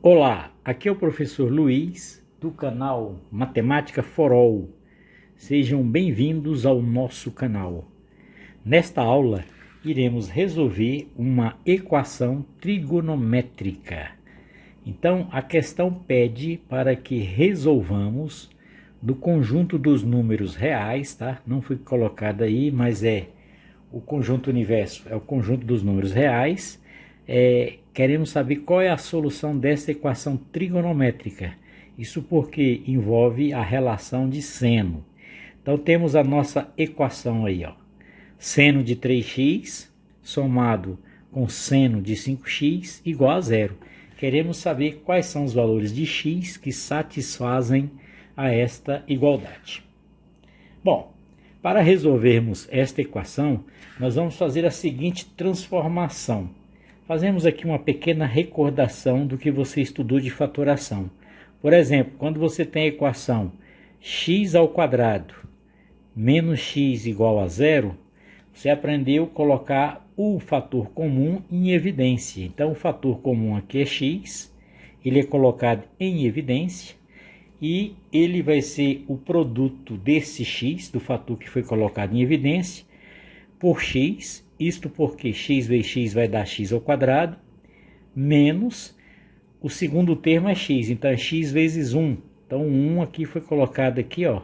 Olá, aqui é o professor Luiz do canal Matemática for All. Sejam bem-vindos ao nosso canal. Nesta aula, iremos resolver uma equação trigonométrica. Então, a questão pede para que resolvamos do conjunto dos números reais, tá? Não foi colocado aí, mas o conjunto universo, é o conjunto dos números reais. Queremos saber qual é a solução dessa equação trigonométrica. Isso porque envolve a relação de seno. Então temos a nossa equação aí, ó. Seno de 3x somado com seno de 5x igual a zero. Queremos saber quais são os valores de x que satisfazem a esta igualdade. Bom, para resolvermos esta equação, nós vamos fazer a seguinte transformação. Fazemos aqui uma pequena recordação do que você estudou de fatoração. Por exemplo, quando você tem a equação x ao quadrado menos x igual a zero, você aprendeu a colocar o fator comum em evidência. Então, o fator comum aqui é x, ele é colocado em evidência e ele vai ser o produto desse x, do fator que foi colocado em evidência, por x. Isto porque x vezes x vai dar x ao quadrado, menos o segundo termo é x, então é x vezes 1. Então o 1 aqui foi colocado aqui, ó,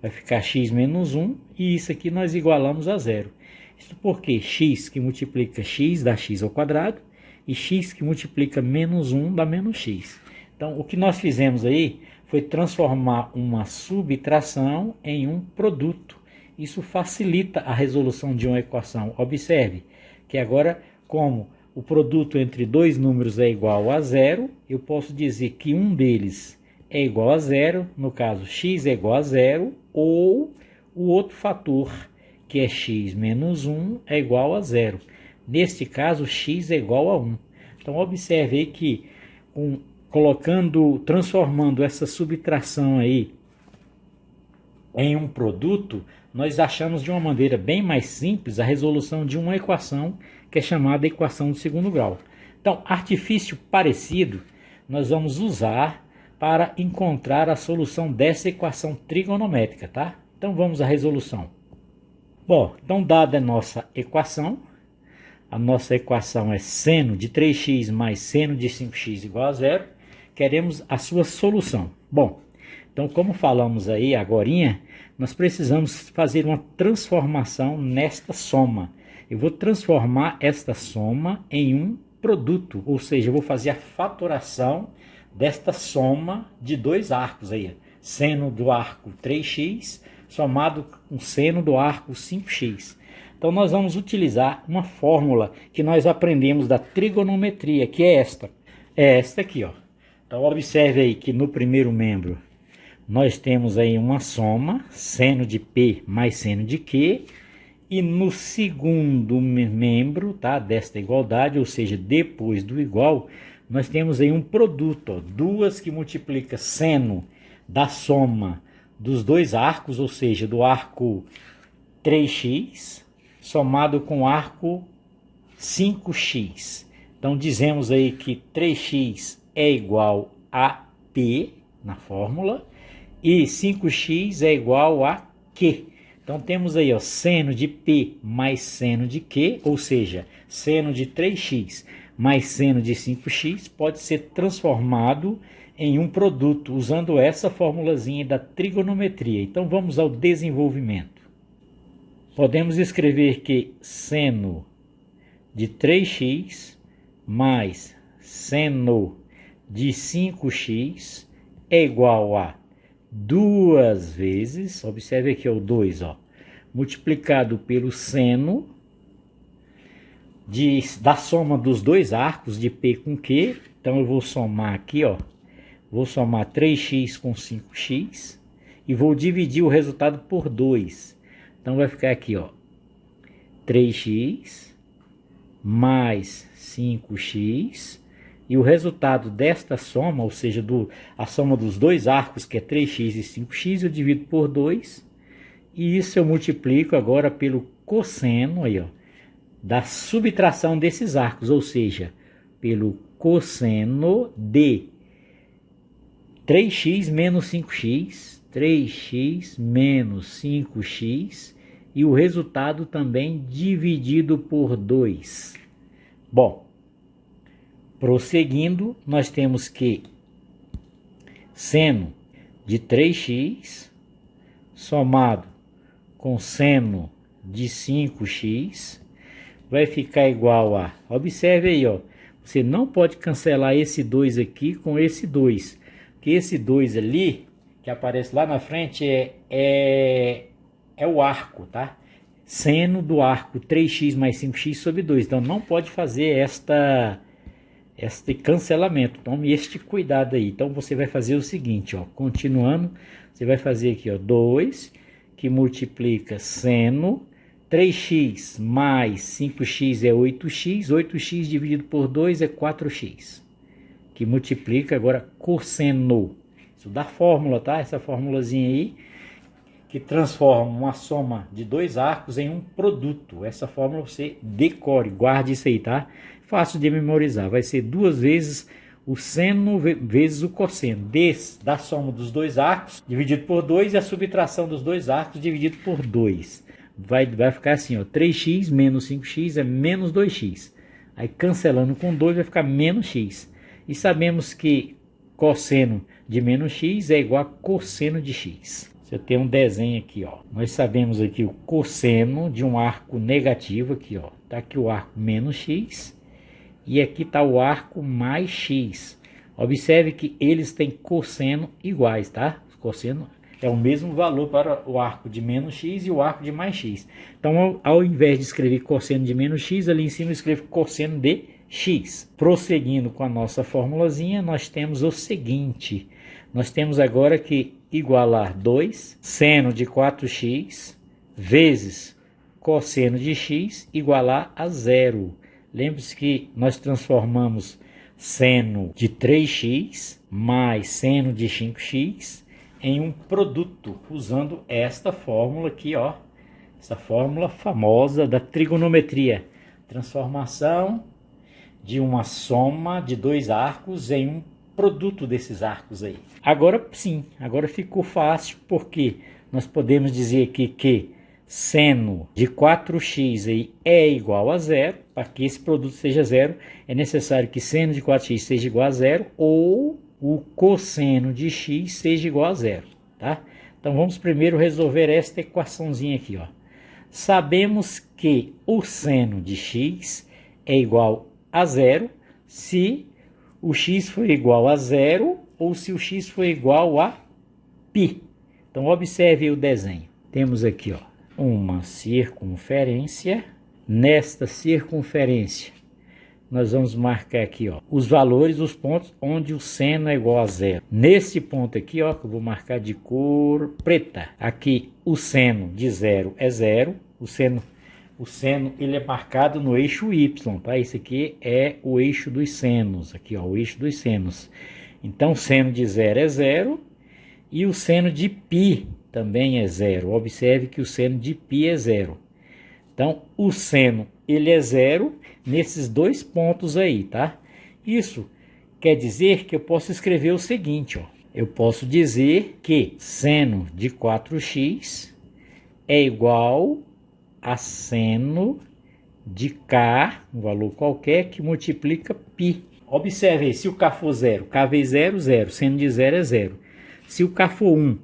vai ficar x menos 1, e isso aqui nós igualamos a zero. Isto porque x que multiplica x dá x ao quadrado, e x que multiplica menos 1 dá menos x. Então o que nós fizemos aí foi transformar uma subtração em um produto. Isso facilita a resolução de uma equação. Observe que agora, como o produto entre dois números é igual a zero, eu posso dizer que um deles é igual a zero, no caso x é igual a zero, ou o outro fator, que é x menos 1, é igual a zero. Neste caso, x é igual a 1. Então, observe aí que, transformando essa subtração aí em um produto, nós achamos de uma maneira bem mais simples a resolução de uma equação que é chamada equação de segundo grau. Então, artifício parecido nós vamos usar para encontrar a solução dessa equação trigonométrica, tá? Então, vamos à resolução. Bom, então dada a nossa equação é seno de 3x mais seno de 5x igual a zero, queremos a sua solução. Bom, então como falamos aí agorinha, nós precisamos fazer uma transformação nesta soma. Eu vou transformar esta soma em um produto, ou seja, eu vou fazer a fatoração desta soma de dois arcos aí. Seno do arco 3x somado com seno do arco 5x. Então nós vamos utilizar uma fórmula que nós aprendemos da trigonometria, que é esta. É esta aqui, ó. Então observe aí que no primeiro membro nós temos aí uma soma, seno de P mais seno de Q, e no segundo membro, tá, desta igualdade, ou seja, depois do igual, nós temos aí um produto, ó, duas que multiplica seno da soma dos dois arcos, ou seja, do arco 3x, somado com o arco 5x. Então dizemos aí que 3x é igual a P na fórmula, e 5x é igual a Q. Então temos aí, ó, seno de P mais seno de Q, ou seja, seno de 3x mais seno de 5x pode ser transformado em um produto usando essa formulazinha da trigonometria. Então vamos ao desenvolvimento. Podemos escrever que seno de 3x mais seno de 5x é igual a duas vezes, observe aqui o 2, ó, multiplicado pelo seno da soma dos dois arcos de P com Q. Então eu vou somar aqui, ó, vou somar 3x com 5x e vou dividir o resultado por 2. Então vai ficar aqui, ó, 3x mais 5x. E o resultado desta soma, ou seja, a soma dos dois arcos, que é 3x e 5x, eu divido por 2. E isso eu multiplico agora pelo cosseno aí, ó, da subtração desses arcos, ou seja, pelo cosseno de 3x menos 5x, 3x menos 5x, e o resultado também dividido por 2. Bom, prosseguindo, nós temos que seno de 3x somado com seno de 5x vai ficar igual a... Observe aí, ó, você não pode cancelar esse 2 aqui com esse 2, porque esse 2 ali, que aparece lá na frente, é o arco, tá? Seno do arco 3x mais 5x sobre 2. Então não pode fazer este cancelamento. Tome este cuidado aí. Então você vai fazer o seguinte, ó, continuando, você vai fazer aqui, ó, 2 que multiplica seno 3x mais 5x é 8x, 8x dividido por 2 é 4x, que multiplica agora cosseno. Isso dá fórmula, tá? Essa formulazinha aí, que transforma uma soma de dois arcos em um produto. Essa fórmula você decore, guarde isso aí, tá? Fácil de memorizar. Vai ser 2 vezes o seno vezes o cosseno da soma dos dois arcos dividido por 2 e a subtração dos dois arcos dividido por 2. Vai ficar assim, ó, 3x menos 5x é menos 2x. Aí cancelando com 2 vai ficar menos x. E sabemos que cosseno de menos x é igual a cosseno de x. Você tem um desenho aqui, ó. Nós sabemos aqui o cosseno de um arco negativo aqui, ó. Tá aqui o arco menos x e aqui tá o arco mais x. Observe que eles têm cosseno iguais, tá? Cosseno é o mesmo valor para o arco de menos x e o arco de mais x. Então, ao invés de escrever cosseno de menos x, ali em cima eu escrevo cosseno de x. Prosseguindo com a nossa formulazinha, nós temos o seguinte. Nós temos agora que igualar 2 seno de 4x vezes cosseno de x igualar a 0. Lembre-se que nós transformamos seno de 3x mais seno de 5x em um produto, usando esta fórmula aqui, ó, essa fórmula famosa da trigonometria, transformação de uma soma de dois arcos em um produto desses arcos aí. Agora sim, agora ficou fácil, porque nós podemos dizer aqui que seno de 4x aí é igual a 0. Para que esse produto seja 0, é necessário que seno de 4x seja igual a 0 ou o cosseno de x seja igual a 0, tá? Então vamos primeiro resolver esta equaçãozinha aqui, ó. Sabemos que o seno de x é igual a 0 se o x for igual a 0 ou se o x for igual a π. Então observe o desenho. Temos aqui, ó, uma circunferência. Nesta circunferência nós vamos marcar aqui, ó, os valores, os pontos onde o seno é igual a 0. Nesse ponto aqui, ó, que eu vou marcar de cor preta. Aqui o seno de 0 é 0. O seno ele é marcado no eixo Y, tá? Esse aqui é o eixo dos senos, aqui, ó, o eixo dos senos. Então, o seno de 0 é 0 e o seno de π também é 0. Observe que o seno de π é 0. Então, o seno ele é 0 nesses dois pontos aí, tá? Isso quer dizer que eu posso escrever o seguinte, ó. Eu posso dizer que seno de 4x é igual a seno de k, um valor qualquer, que multiplica π. Observe aí, se o k for 0, k vezes 0, 0. Seno de 0 é 0. Se o k for 1,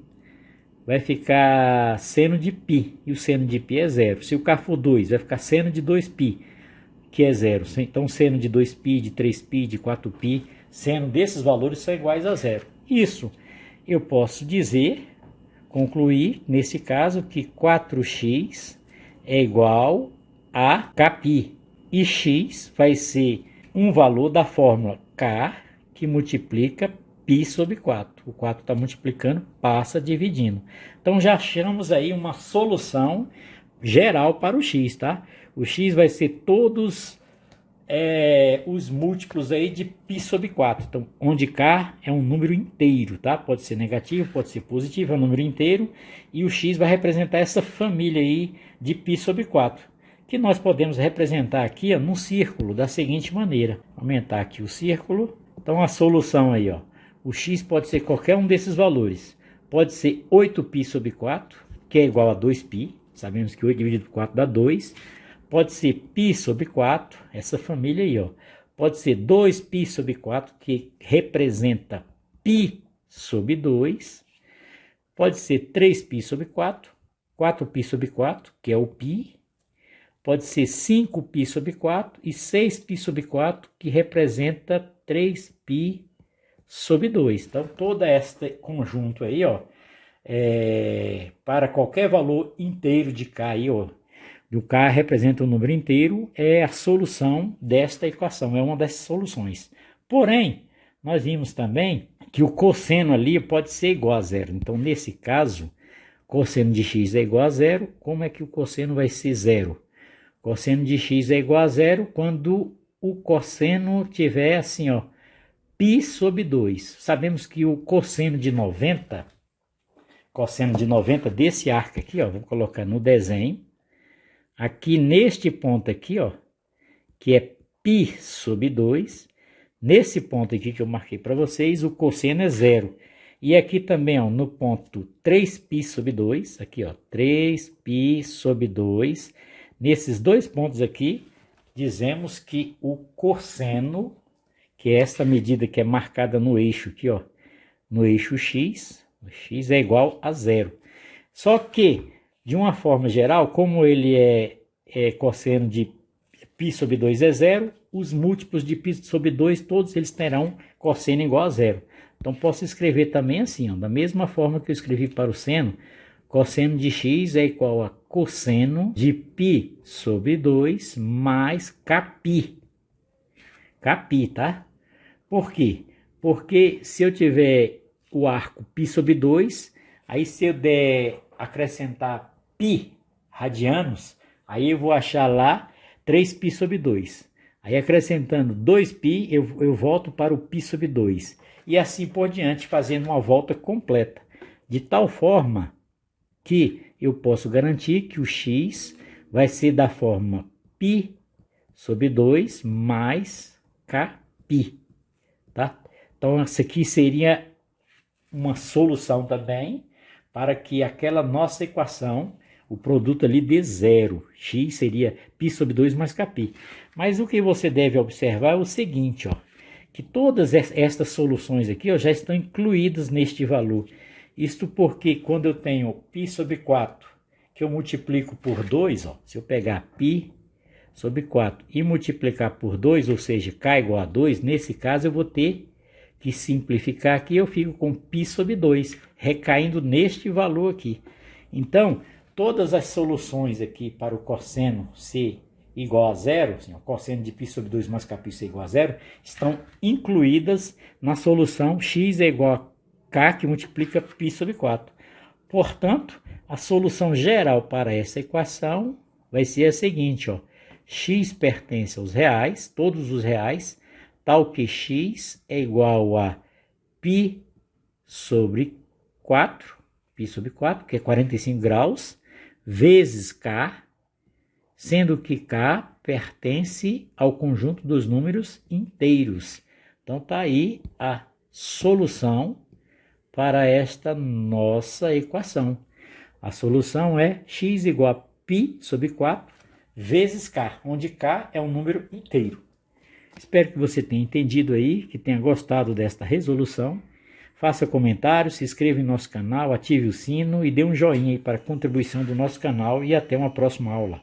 vai ficar seno de π, e o seno de π é 0. Se o k for 2, vai ficar seno de 2π, que é 0. Então, seno de 2π, de 3π, de 4π, seno desses valores são iguais a 0. Isso eu posso dizer, concluir, nesse caso, que 4x é igual a kπ. E x vai ser um valor da fórmula k, que multiplica π sobre 4. O 4 está multiplicando, passa dividindo. Então já achamos aí uma solução geral para o x, tá? O x vai ser todos os múltiplos aí de π sobre 4. Então, onde k é um número inteiro, tá? Pode ser negativo, pode ser positivo, é um número inteiro. E o x vai representar essa família aí de π sobre 4. que nós podemos representar aqui, ó, num círculo da seguinte maneira. Aumentar aqui o círculo. Então a solução aí, ó, o x pode ser qualquer um desses valores. Pode ser 8π sobre 4, que é igual a 2π. Sabemos que 8 dividido por 4 dá 2. Pode ser π sobre 4, essa família aí, ó. Pode ser 2π sobre 4, que representa π sobre 2. Pode ser 3π sobre 4, 4π sobre 4, que é o π. Pode ser 5π sobre 4 e 6π sobre 4, que representa 3π sobre 2. Então, todo este conjunto aí, ó, para qualquer valor inteiro de k aí, ó, o k representa um número inteiro, é a solução desta equação, é uma dessas soluções. Porém, nós vimos também que o cosseno ali pode ser igual a zero. Então, nesse caso, cosseno de x é igual a zero. Como é que o cosseno vai ser zero? Cosseno de x é igual a zero quando o cosseno tiver assim, ó, π sobre 2. Sabemos que o cosseno de 90 desse arco aqui, ó, vou colocar no desenho, aqui neste ponto aqui, ó, que é π sobre 2, nesse ponto aqui que eu marquei para vocês, o cosseno é zero. E aqui também, ó, no ponto 3π sobre 2, aqui, ó, 3π sobre 2, nesses dois pontos aqui, dizemos que o cosseno, que é esta medida que é marcada no eixo aqui, ó, no eixo x, o x é igual a zero. Só que, de uma forma geral, como ele é cosseno de π sobre 2 é zero, os múltiplos de π sobre 2, todos eles terão cosseno igual a zero. Então, posso escrever também assim, ó, da mesma forma que eu escrevi para o seno, cosseno de x é igual a cosseno de π sobre 2 mais kπ. Kπ, tá? Por quê? Porque se eu tiver o arco π sobre 2, aí se eu der acrescentar π radianos, aí eu vou achar lá 3π sobre 2. Aí acrescentando 2π, eu volto para o π sobre 2. E assim por diante, fazendo uma volta completa. De tal forma que eu posso garantir que o x vai ser da forma π sobre 2 mais kπ. Tá? Então, essa aqui seria uma solução também para que aquela nossa equação, o produto ali dê zero. X seria π sobre 2 mais kπ. Mas o que você deve observar é o seguinte, ó, que todas estas soluções aqui, ó, já estão incluídas neste valor. Isto porque quando eu tenho π sobre 4, que eu multiplico por 2, ó, se eu pegar π sobre 4 e multiplicar por 2, ou seja, k igual a 2, nesse caso eu vou ter que simplificar aqui, eu fico com π sobre 2, recaindo neste valor aqui. Então, todas as soluções aqui para o cosseno ser igual a zero, assim, o cosseno de π sobre 2 mais kπ ser igual a zero, estão incluídas na solução x é igual a k que multiplica π sobre 4. Portanto, a solução geral para essa equação vai ser a seguinte, ó, x pertence aos reais, todos os reais, tal que x é igual a π sobre 4, que é 45 graus, vezes k, sendo que k pertence ao conjunto dos números inteiros. Então, está aí a solução para esta nossa equação. A solução é x igual a π sobre 4 vezes k, onde k é um número inteiro. Espero que você tenha entendido aí, que tenha gostado desta resolução. Faça comentários, se inscreva em nosso canal, ative o sino e dê um joinha aí para a contribuição do nosso canal e até uma próxima aula.